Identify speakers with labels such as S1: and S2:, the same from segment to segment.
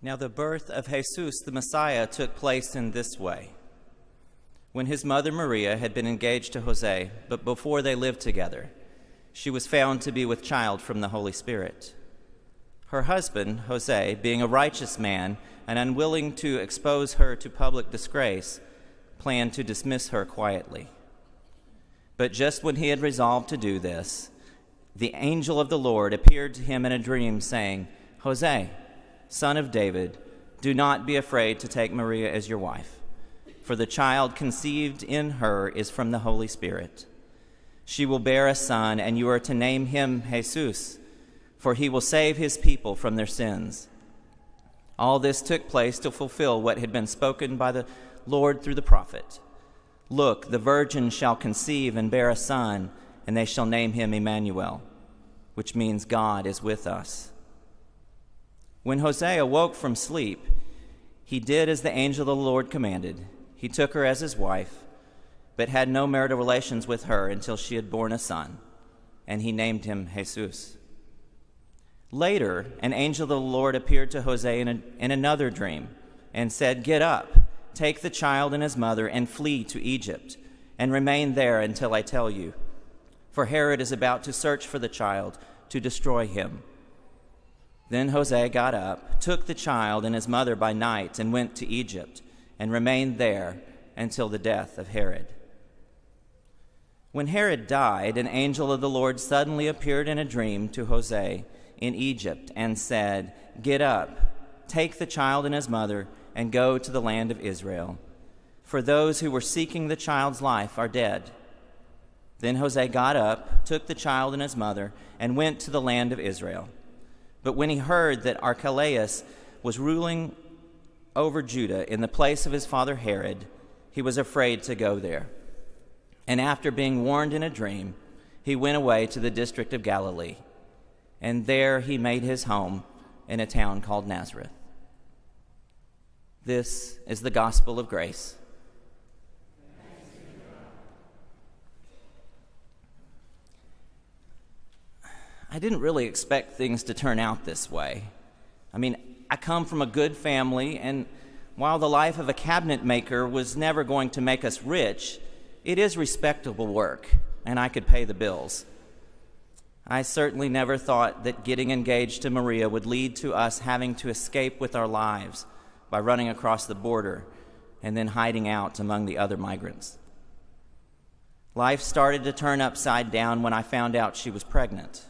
S1: Now the birth of Jesus the Messiah took place in this way. When his mother Maria had been engaged to Jose, but before they lived together, she was found to be with child from the Holy Spirit. Her husband, Jose, being a righteous man and unwilling to expose her to public disgrace, planned to dismiss her quietly. But just when he had resolved to do this, the angel of the Lord appeared to him in a dream, saying, "Jose, son of David, do not be afraid to take Maria as your wife, for the child conceived in her is from the Holy Spirit. She will bear a son, and you are to name him Jesus, for he will save his people from their sins." All this took place to fulfill what had been spoken by the Lord through the prophet. "Look, the virgin shall conceive and bear a son, and they shall name him Emmanuel," which means God is with us. When Jose awoke from sleep, he did as the angel of the Lord commanded. He took her as his wife, but had no marital relations with her until she had borne a son, and he named him Jesus. Later, an angel of the Lord appeared to Jose in another dream and said, "Get up, take the child and his mother, and flee to Egypt, and remain there until I tell you. For Herod is about to search for the child to destroy him." Then Jose got up, took the child and his mother by night, and went to Egypt, and remained there until the death of Herod. When Herod died, an angel of the Lord suddenly appeared in a dream to Jose in Egypt and said, "Get up, take the child and his mother, and go to the land of Israel, for those who were seeking the child's life are dead." Then Jose got up, took the child and his mother, and went to the land of Israel. But when he heard that Archelaus was ruling over Judah in the place of his father Herod, he was afraid to go there. And after being warned in a dream, he went away to the district of Galilee, and there he made his home in a town called Nazareth. This is the gospel of grace. I didn't really expect things to turn out this way. I come from a good family, and while the life of a cabinet maker was never going to make us rich, it is respectable work, and I could pay the bills. I certainly never thought that getting engaged to Maria would lead to us having to escape with our lives by running across the border and then hiding out among the other migrants. Life started to turn upside down when I found out she was pregnant.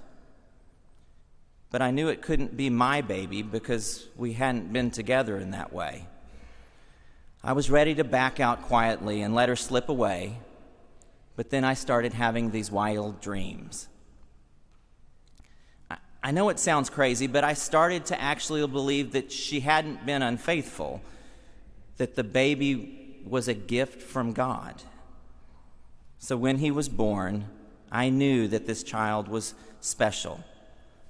S1: But I knew it couldn't be my baby because we hadn't been together in that way. I was ready to back out quietly and let her slip away, but then I started having these wild dreams. I know it sounds crazy, but I started to actually believe that she hadn't been unfaithful, that the baby was a gift from God. So when he was born, I knew that this child was special,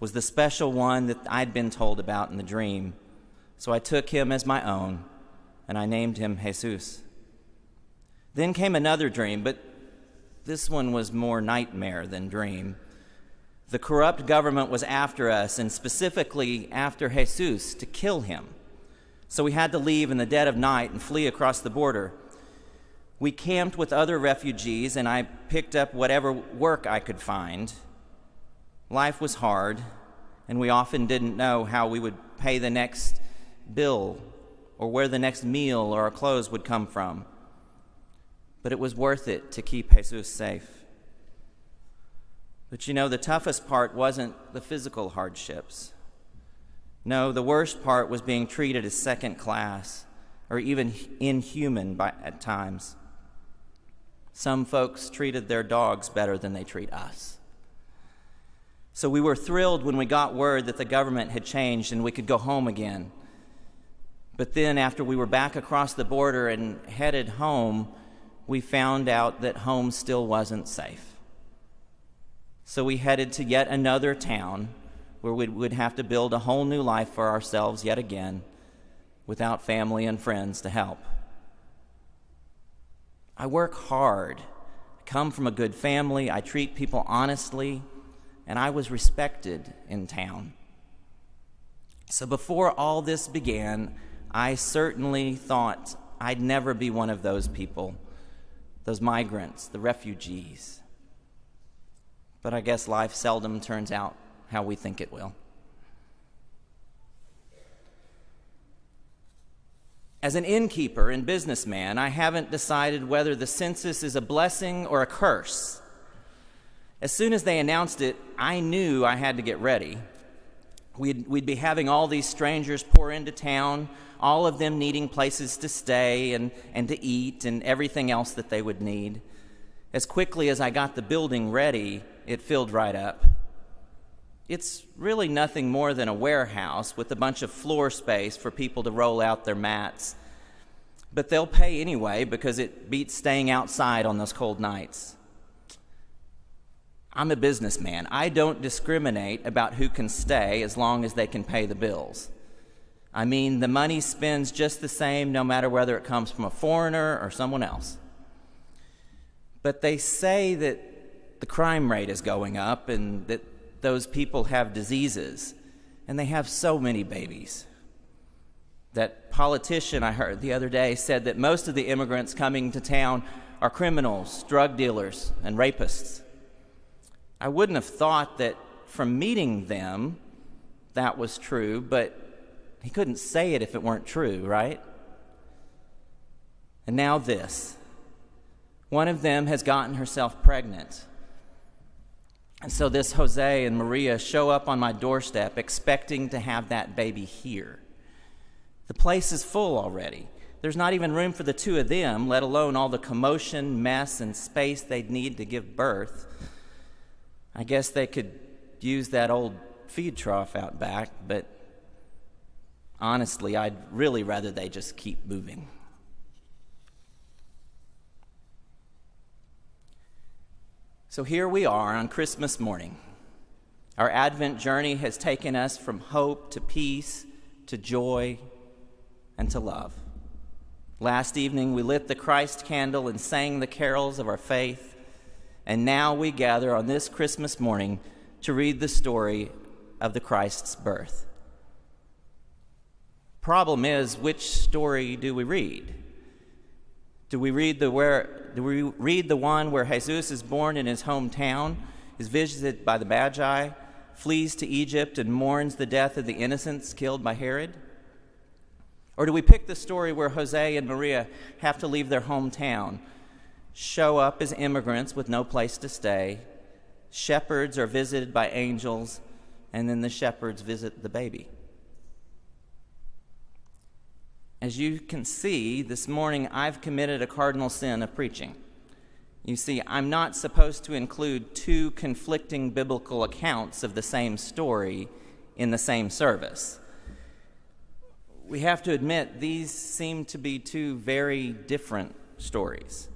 S1: was the special one that I'd been told about in the dream. So I took him as my own, and I named him Jesus. Then came another dream, but this one was more nightmare than dream. The corrupt government was after us, and specifically after Jesus, to kill him. So we had to leave in the dead of night and flee across the border. We camped with other refugees, and I picked up whatever work I could find. Life was hard, and we often didn't know how we would pay the next bill or where the next meal or our clothes would come from. But it was worth it to keep Jesus safe. But the toughest part wasn't the physical hardships. No, the worst part was being treated as second class or even inhuman at times. Some folks treated their dogs better than they treat us. So we were thrilled when we got word that the government had changed and we could go home again. But then after we were back across the border and headed home, we found out that home still wasn't safe. So we headed to yet another town where we would have to build a whole new life for ourselves yet again, without family and friends to help. I work hard. I come from a good family. I treat people honestly, and I was respected in town. So before all this began, I certainly thought I'd never be one of those people, those migrants, the refugees. But I guess life seldom turns out how we think it will. As an innkeeper and businessman, I haven't decided whether the census is a blessing or a curse. As soon as they announced it, I knew I had to get ready. We'd be having all these strangers pour into town, all of them needing places to stay and to eat and everything else that they would need. As quickly as I got the building ready, it filled right up. It's really nothing more than a warehouse with a bunch of floor space for people to roll out their mats. But they'll pay anyway because it beats staying outside on those cold nights. I'm a businessman. I don't discriminate about who can stay as long as they can pay the bills. I mean, the money spends just the same no matter whether it comes from a foreigner or someone else. But they say that the crime rate is going up and that those people have diseases, and they have so many babies. That politician I heard the other day said that most of the immigrants coming to town are criminals, drug dealers, and rapists. I wouldn't have thought that from meeting them that was true, but he couldn't say it if it weren't true, right? And now this. One of them has gotten herself pregnant. And so this Jose and Maria show up on my doorstep expecting to have that baby here. The place is full already. There's not even room for the two of them, let alone all the commotion, mess, and space they'd need to give birth. I guess they could use that old feed trough out back, but honestly, I'd really rather they just keep moving. So here we are on Christmas morning. Our Advent journey has taken us from hope to peace to joy and to love. Last evening we lit the Christ candle and sang the carols of our faith, and now we gather on this Christmas morning to read the story of the Christ's birth. Problem is, which story do we read? Do we read the one where Jesus is born in his hometown, is visited by the Magi, flees to Egypt, and mourns the death of the innocents killed by Herod? Or do we pick the story where Jose and Maria have to leave their hometown, show up as immigrants with no place to stay, shepherds are visited by angels, and then the shepherds visit the baby? As you can see, this morning I've committed a cardinal sin of preaching. You see, I'm not supposed to include two conflicting biblical accounts of the same story in the same service. We have to admit these seem to be two very different stories.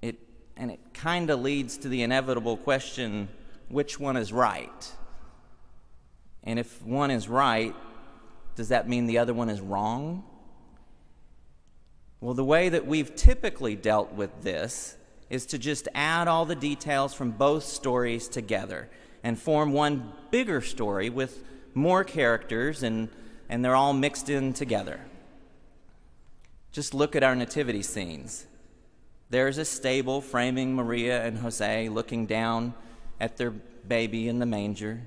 S1: It kind of leads to the inevitable question, which one is right? And if one is right, does that mean the other one is wrong? Well, the way that we've typically dealt with this is to just add all the details from both stories together and form one bigger story with more characters, and they're all mixed in together. Just look at our nativity scenes. There's a stable framing Maria and Jose looking down at their baby in the manger.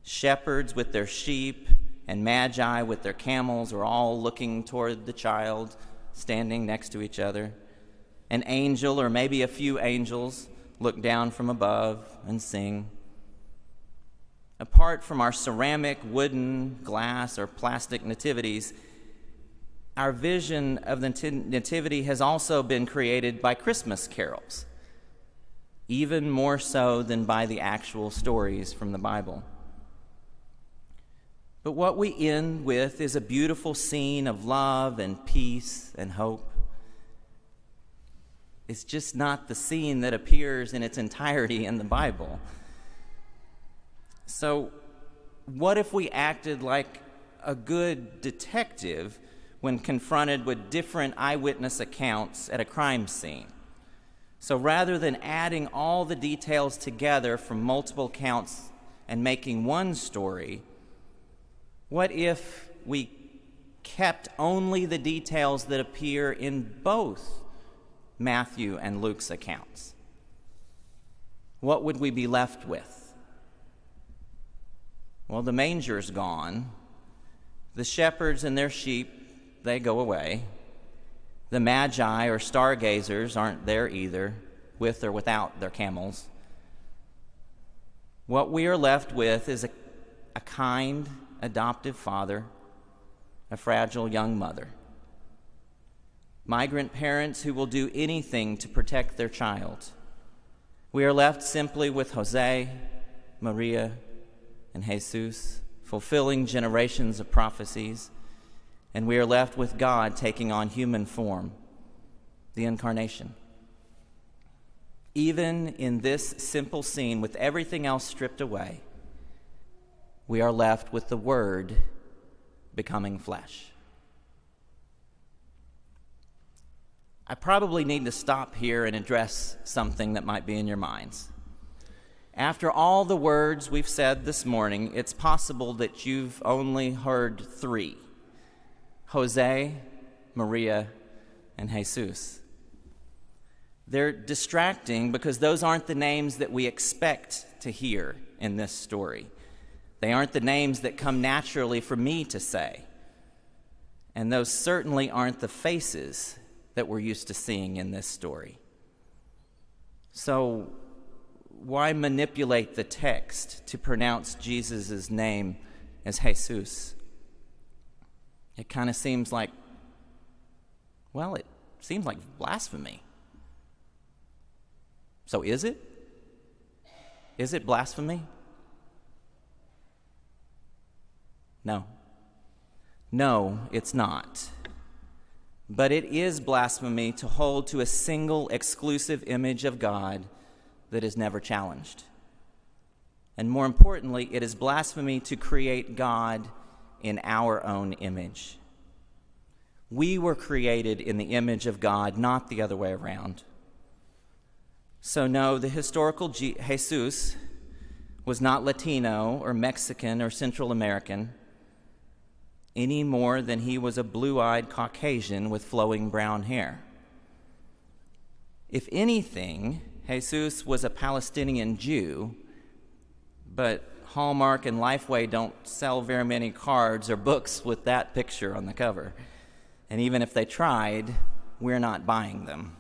S1: Shepherds with their sheep and magi with their camels are all looking toward the child, standing next to each other. An angel, or maybe a few angels, look down from above and sing. Apart from our ceramic, wooden, glass, or plastic nativities, our vision of the nativity has also been created by Christmas carols, even more so than by the actual stories from the Bible. But what we end with is a beautiful scene of love and peace and hope. It's just not the scene that appears in its entirety in the Bible. So, what if we acted like a good detective when confronted with different eyewitness accounts at a crime scene? So rather than adding all the details together from multiple accounts and making one story, What if we kept only the details that appear in both Matthew and Luke's accounts? What would we be left with? Well, the manger's gone. The shepherds and their sheep, they go away. The magi or stargazers aren't there either, with or without their camels. What we are left with is a kind, adoptive father, a fragile young mother. Migrant parents who will do anything to protect their child. We are left simply with Jose, Maria, and Jesus, fulfilling generations of prophecies, and we are left with God taking on human form, the incarnation. Even in this simple scene, with everything else stripped away, we are left with the Word becoming flesh. I probably need to stop here and address something that might be in your minds. After all the words we've said this morning, it's possible that you've only heard three: Jose, Maria, and Jesus. They're distracting because those aren't the names that we expect to hear in this story. They aren't the names that come naturally for me to say. And those certainly aren't the faces that we're used to seeing in this story. So why manipulate the text to pronounce Jesus' name as Jesus? It kind of seems like, well, it seems like blasphemy. So is it? Is it blasphemy? No. No, it's not. But it is blasphemy to hold to a single exclusive image of God that is never challenged. And more importantly, it is blasphemy to create God in our own image. We were created in the image of God, not the other way around. So no, the historical Jesus was not Latino or Mexican or Central American, any more than he was a blue-eyed Caucasian with flowing brown hair. If anything, Jesus was a Palestinian Jew, but Hallmark and Lifeway don't sell very many cards or books with that picture on the cover. And even if they tried, we're not buying them.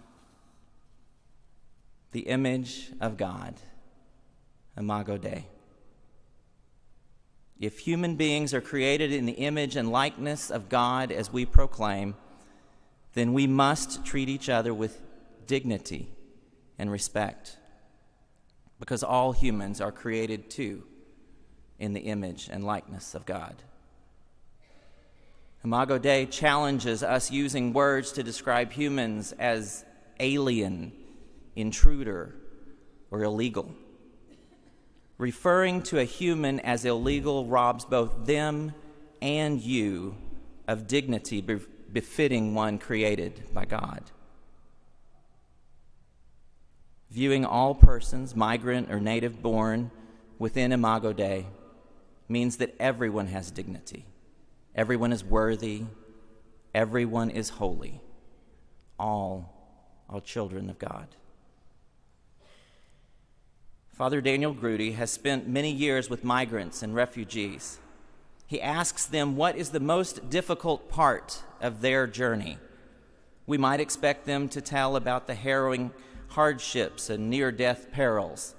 S1: The image of God, Imago Dei. If human beings are created in the image and likeness of God as we proclaim, then we must treat each other with dignity and respect, because all humans are created too in the image and likeness of God. Imago Dei challenges us using words to describe humans as alien, intruder, or illegal. Referring to a human as illegal robs both them and you of dignity befitting one created by God. Viewing all persons, migrant or native born, within Imago Dei means that everyone has dignity. Everyone is worthy. Everyone is holy. All are children of God. Father Daniel Grudy has spent many years with migrants and refugees. He asks them what is the most difficult part of their journey. We might expect them to tell about the harrowing hardships and near-death perils.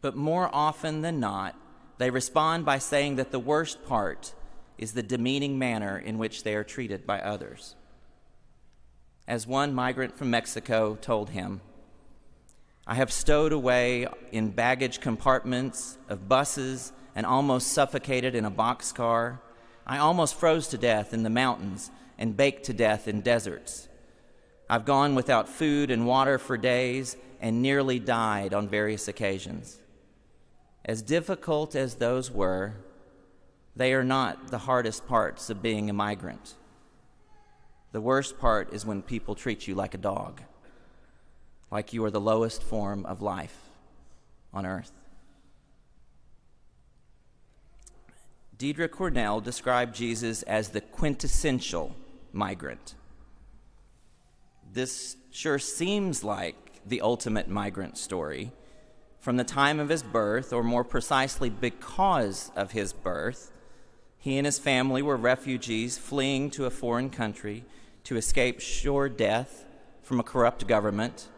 S1: But more often than not, they respond by saying that the worst part is the demeaning manner in which they are treated by others. As one migrant from Mexico told him, "I have stowed away in baggage compartments of buses and almost suffocated in a boxcar. I almost froze to death in the mountains and baked to death in deserts. I've gone without food and water for days and nearly died on various occasions." As difficult as those were, they are not the hardest parts of being a migrant. The worst part is when people treat you like a dog, like you are the lowest form of life on earth. Diedrich Cornell described Jesus as the quintessential migrant. This sure seems like the ultimate migrant story. From the time of his birth, or more precisely because of his birth, he and his family were refugees fleeing to a foreign country to escape sure death from a corrupt government.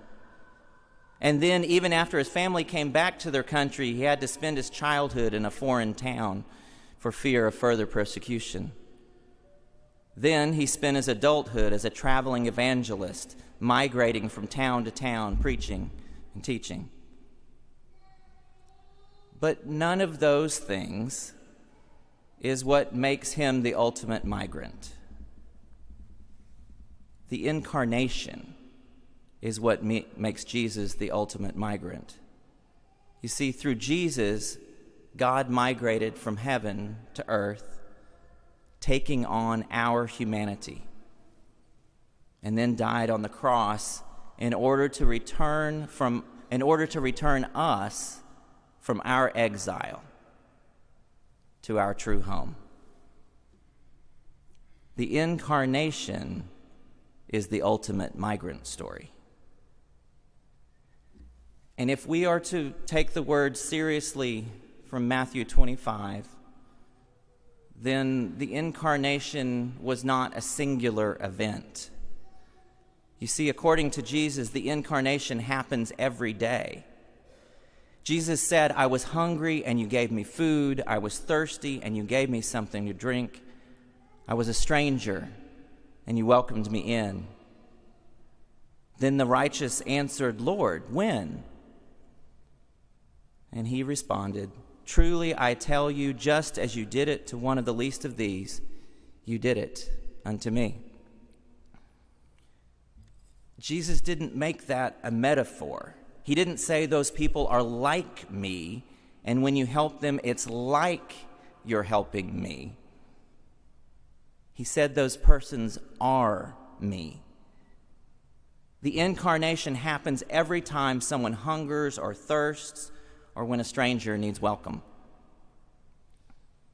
S1: And then, even after his family came back to their country, he had to spend his childhood in a foreign town for fear of further persecution. Then he spent his adulthood as a traveling evangelist, migrating from town to town, preaching and teaching. But none of those things is what makes him the ultimate migrant. The incarnation is what makes Jesus the ultimate migrant. You see, through Jesus, God migrated from heaven to earth, taking on our humanity, and then died on the cross in order to return us from our exile to our true home. The incarnation is the ultimate migrant story. And if we are to take the word seriously from Matthew 25, then the incarnation was not a singular event. You see, according to Jesus, the incarnation happens every day. Jesus said, "I was hungry and you gave me food. I was thirsty and you gave me something to drink. I was a stranger and you welcomed me in." Then the righteous answered, "Lord, when?" And he responded, "Truly I tell you, just as you did it to one of the least of these, you did it unto me." Jesus didn't make that a metaphor. He didn't say those people are like me, and when you help them, it's like you're helping me. He said those persons are me. The incarnation happens every time someone hungers or thirsts, or when a stranger needs welcome.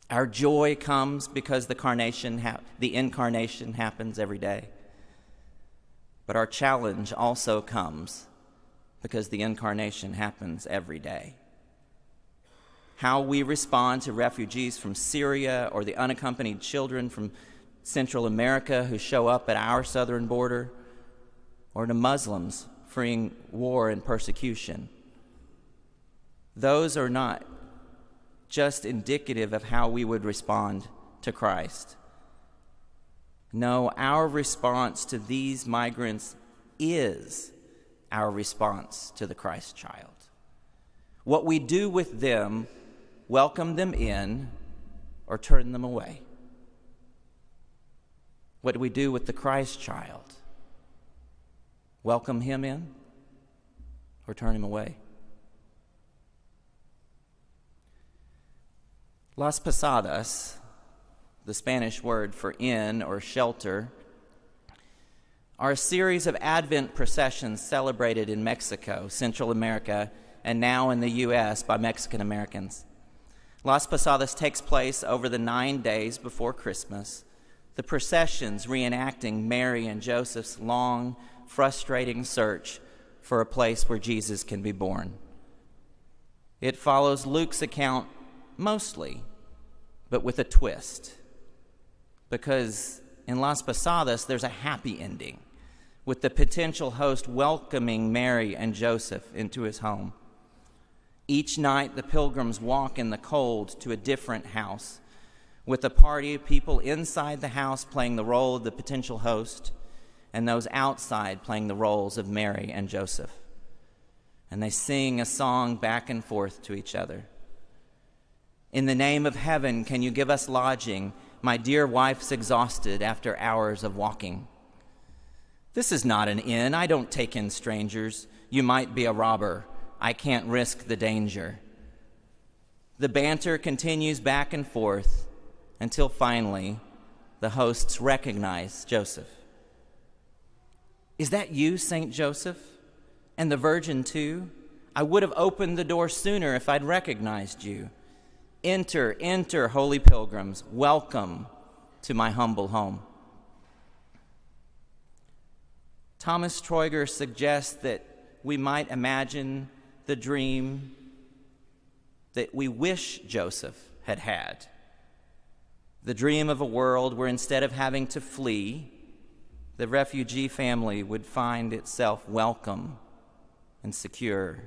S1: Our joy comes because the incarnation happens every day. But our challenge also comes because the incarnation happens every day. How we respond to refugees from Syria or the unaccompanied children from Central America who show up at our southern border, or to Muslims fleeing war and persecution, those are not just indicative of how we would respond to Christ. No, our response to these migrants is our response to the Christ child. What we do with them, welcome them in or turn them away. What do we do with the Christ child? Welcome him in or turn him away? Las Posadas, the Spanish word for inn or shelter, are a series of Advent processions celebrated in Mexico, Central America, and now in the U.S. by Mexican Americans. Las Posadas takes place over the 9 days before Christmas, the processions reenacting Mary and Joseph's long, frustrating search for a place where Jesus can be born. It follows Luke's account mostly, but with a twist. Because in Las Posadas, there's a happy ending, with the potential host welcoming Mary and Joseph into his home. Each night, the pilgrims walk in the cold to a different house, with a party of people inside the house playing the role of the potential host, and those outside playing the roles of Mary and Joseph. And they sing a song back and forth to each other. "In the name of heaven, can you give us lodging? My dear wife's exhausted after hours of walking." "This is not an inn. I don't take in strangers. You might be a robber. I can't risk the danger." The banter continues back and forth until finally the hosts recognize Joseph. "Is that you, Saint Joseph? And the Virgin too? I would have opened the door sooner if I'd recognized you." Enter, enter, holy pilgrims, welcome to my humble home. Thomas Troiger suggests that we might imagine the dream that we wish Joseph had had. The dream of a world where instead of having to flee, the refugee family would find itself welcome and secure.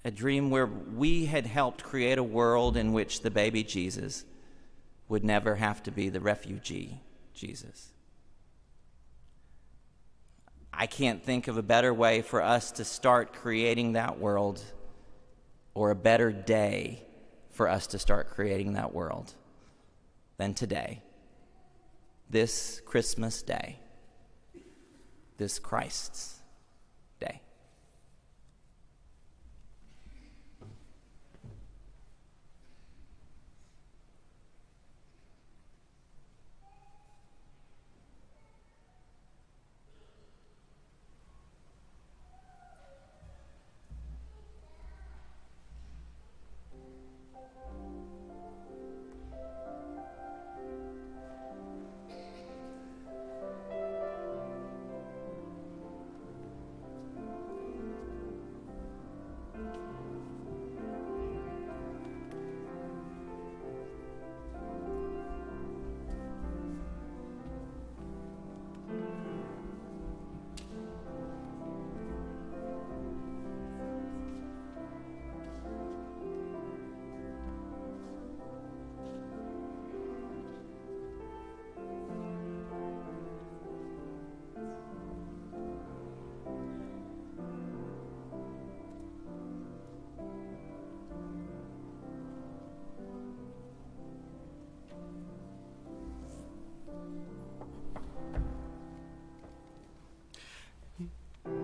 S1: A dream where we had helped create a world in which the baby Jesus would never have to be the refugee Jesus. I can't think of a better way for us to start creating that world, or a better day for us to start creating that world, than today, this Christmas day, this Christ's day.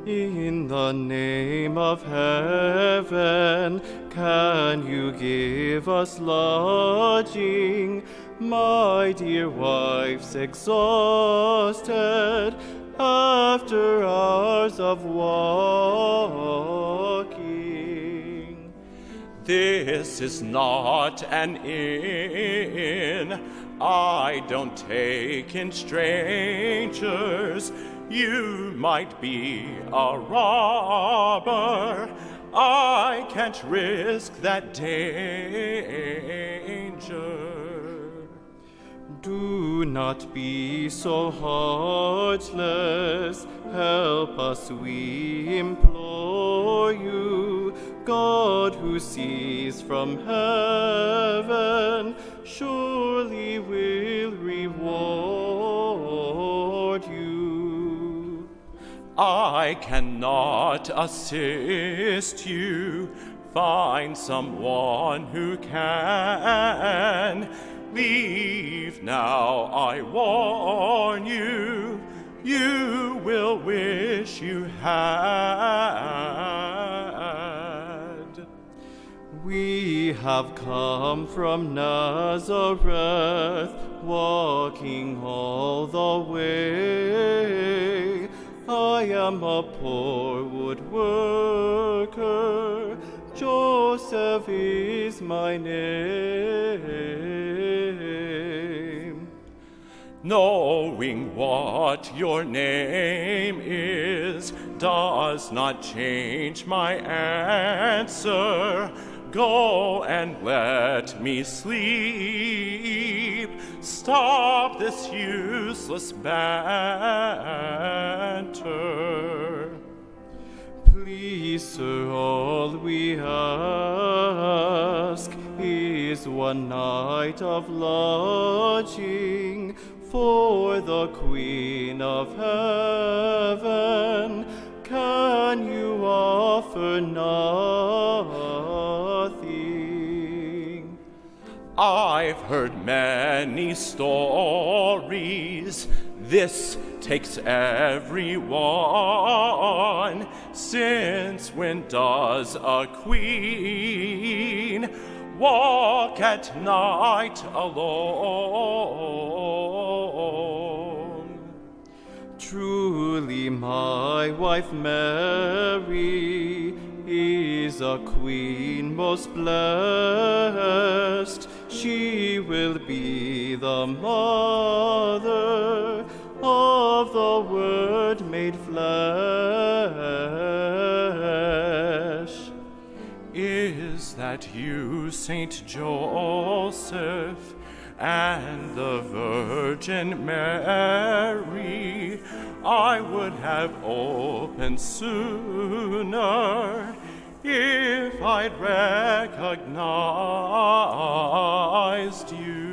S2: In the name of heaven, can you give us lodging? My dear wife's exhausted after hours of walking.
S3: This is not an inn. I don't take in strangers. You might be a robber. I can't risk that danger.
S2: Do not be so heartless. Help us, we implore you. God who sees from heaven surely will reward you.
S3: I cannot assist you. Find someone who can. Leave now, I warn you. You will wish you had.
S2: We have come from Nazareth, walking all the way. I am a poor woodworker. Joseph is my name.
S3: Knowing what your name is does not change my answer. Go and let me sleep. Stop this useless banter.
S2: Please, sir, all we ask is one night of lodging for the Queen of Heaven. Can you offer nothing?
S3: I've heard many stories. This takes everyone. Since when does a queen walk at night alone?
S2: Truly, my wife Mary is a queen most blessed. She will be the mother of the Word made flesh.
S3: Is that you, Saint Joseph, and the Virgin Mary? I would have opened sooner if I'd recognized you.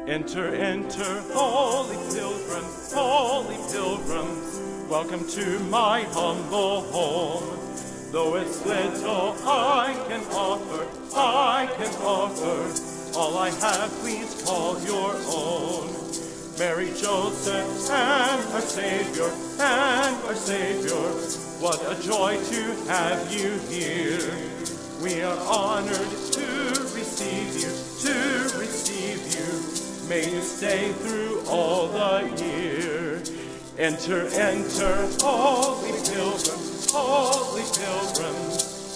S3: Enter, enter, holy pilgrims, welcome to my humble home. Though it's little I can offer, all I have please call your own. Mary, Joseph, and our Savior, what a joy to have you here. We are honored to receive you, May you stay through all the year. Enter, enter, holy pilgrims,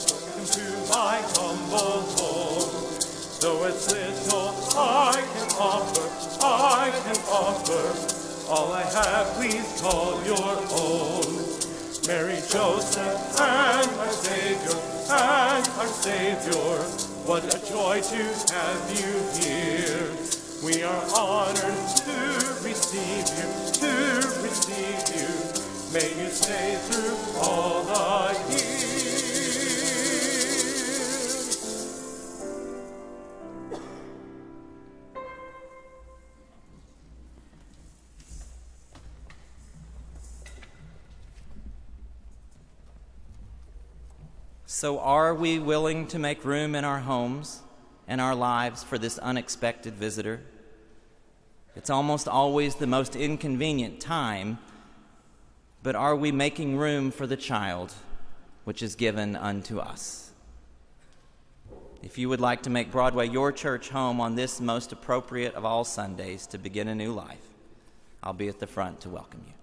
S3: welcome to my humble home. Though it's little I can offer, all I have please call your own. Mary, Joseph, and our Savior, what a joy to have you here. We are honored to receive you, May you stay through all the years.
S1: So are we willing to make room in our homes and our lives for this unexpected visitor? It's almost always the most inconvenient time, but are we making room for the child which is given unto us? If you would like to make Broadway your church home on this most appropriate of all Sundays to begin a new life, I'll be at the front to welcome you.